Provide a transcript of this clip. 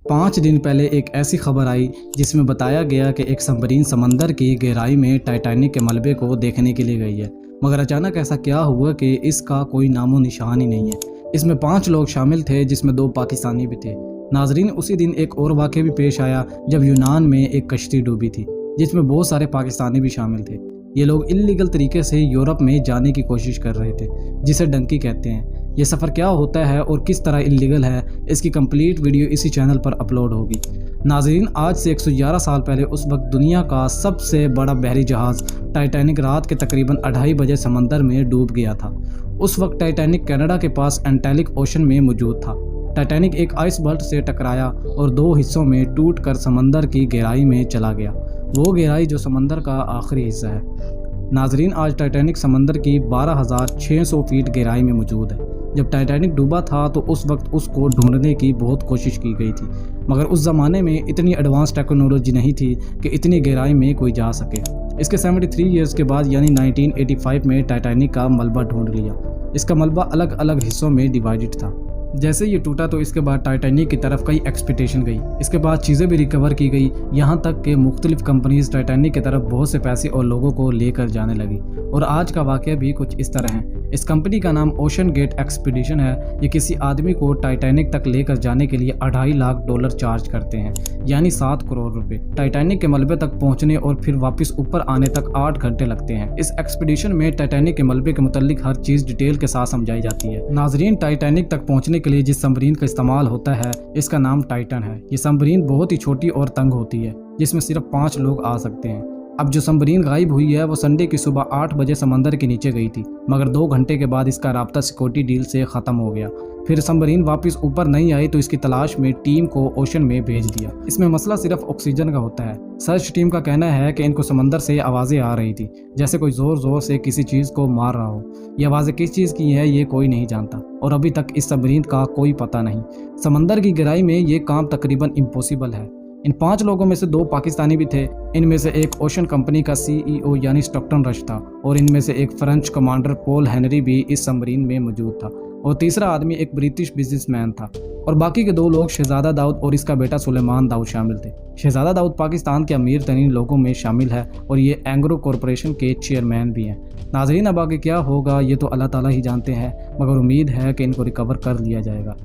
5 दिन पहले एक ऐसी खबर आई जिसमें बताया गया कि एक सबमरीन समंदर की गहराई में टाइटैनिक के मलबे को देखने के लिए गई है, मगर अचानक ऐसा क्या हुआ कि इसका कोई नामो निशान ही नहीं है। इसमें 5 लोग शामिल थे जिसमें 2 पाकिस्तानी भी थे। नाजरीन, उसी दिन एक और वाक़या भी पेश आया जब यूनान में एक कश्ती डूबी थी जिसमें बहुत सारे पाकिस्तानी भी शामिल थे। ये लोग इल्लीगल तरीके से यूरोप में जाने की कोशिश कर रहे थे, जिसे डंकी कहते हैं। ये सफ़र क्या होता है और किस तरह इल्लीगल है, इसकी कंप्लीट वीडियो इसी चैनल पर अपलोड होगी। नाज़रीन, आज से 111 साल पहले उस वक्त दुनिया का सबसे बड़ा बहरी जहाज़ टाइटैनिक रात के तकरीबन 2:30 बजे समंदर में डूब गया था। उस वक्त टाइटैनिक कनाडा के पास एंटार्क्टिक ओशन में मौजूद था। टाइटैनिक एक आइसबर्ग से टकराया और 2 हिस्सों में टूटकर समंदर की गहराई में चला गया, वो गहराई जो समंदर का आखिरी हिस्सा है। नाजरीन, आज टाइटैनिक समंदर की 12,600 फीट गहराई में मौजूद है। जब टाइटैनिक डूबा था तो उस वक्त उसको ढूंढने की बहुत कोशिश की गई थी, मगर उस ज़माने में इतनी एडवांस टेक्नोलॉजी नहीं थी कि इतनी गहराई में कोई जा सके। इसके 73 ईयर्स के बाद यानी 1985 में टाइटैनिक का मलबा ढूंढ लिया। इसका मलबा अलग अलग हिस्सों में डिवाइडेड था। जैसे ये टूटा तो इसके बाद टाइटैनिक की तरफ कई एक्सपेडिशन गई। इसके बाद चीज़ें भी रिकवर की गई, यहाँ तक कि मुख्तलिफ कंपनीज टाइटैनिक की तरफ बहुत से पैसे और लोगों को लेकर जाने लगी। और आज का वाक़या भी कुछ इस तरह है। इस कंपनी का नाम ओशन गेट एक्सपीडिशन है। ये किसी आदमी को टाइटैनिक तक लेकर जाने के लिए $2.5 लाख चार्ज करते हैं, यानी 7 करोड़ रुपए। टाइटैनिक के मलबे तक पहुंचने और फिर वापस ऊपर आने तक 8 घंटे लगते हैं। इस एक्सपीडिशन में टाइटैनिक के मलबे के मुतालिक हर चीज़ डिटेल के साथ समझाई जाती है। नाजरीन, टाइटैनिक तक पहुँचने के लिए जिस सबमरीन का इस्तेमाल होता है इसका नाम टाइटन है। ये सबमरीन बहुत ही छोटी और तंग होती है, जिसमें सिर्फ 5 लोग आ सकते हैं। अब जो सबमरीन गायब हुई है वो संडे की सुबह 8 बजे समंदर के नीचे गई थी, मगर 2 घंटे के बाद इसका राब्ता सिक्योरिटी डील से ख़त्म हो गया। फिर सबमरीन वापस ऊपर नहीं आई तो इसकी तलाश में टीम को ओशन में भेज दिया। इसमें मसला सिर्फ ऑक्सीजन का होता है। सर्च टीम का कहना है कि इनको समंदर से आवाज़ें आ रही थी, जैसे कोई ज़ोर ज़ोर से किसी चीज़ को मार रहा हो। ये आवाज़ें किस चीज़ की है ये कोई नहीं जानता और अभी तक इस सबमरीन का कोई पता नहीं। समंदर की गहराई में ये काम तकरीबन इम्पॉसिबल है। इन 5 लोगों में से 2 पाकिस्तानी भी थे। इनमें से एक ओशन कंपनी का CEO यानी स्टॉकटन रश था और इनमें से एक फ्रेंच कमांडर पॉल हेनरी भी इस सबमरीन में मौजूद था और तीसरा आदमी एक ब्रिटिश बिजनेसमैन था। और बाकी के 2 लोग शहजादा दाऊद और इसका बेटा सुलेमान दाऊद शामिल थे। शहजादा दाऊद पाकिस्तान के अमीर तरीन लोगों में शामिल है और ये एंग्रो कॉरपोरेशन के चेयरमैन भी हैं। नाजरीन, अब आगे क्या होगा ये तो अल्लाह ताला ही जानते हैं, मगर उम्मीद है कि इनको रिकवर कर लिया जाएगा।